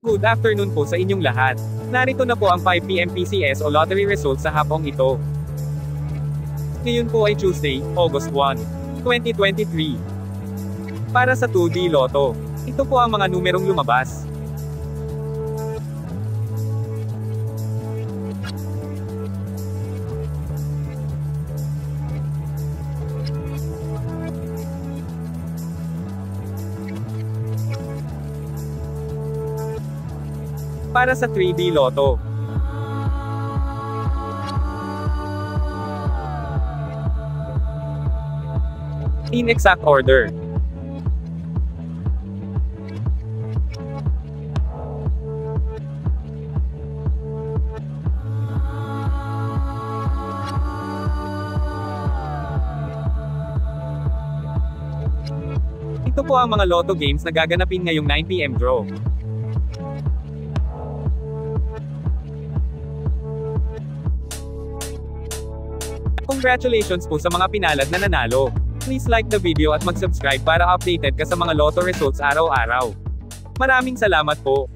Good afternoon po sa inyong lahat. Narito na po ang 5 PM PCS o lottery results sa hapong ito. Ngayon po ay Tuesday, August 1, 2023. Para sa 2D Lotto, ito po ang mga numerong lumabas. Para sa 3D Lotto, in exact order. Ito po ang mga Lotto games na gaganapin ngayong 9 PM draw. Congratulations po sa mga pinalad na nanalo. Please like the video at mag-subscribe para updated ka sa mga Lotto results araw-araw. Maraming salamat po.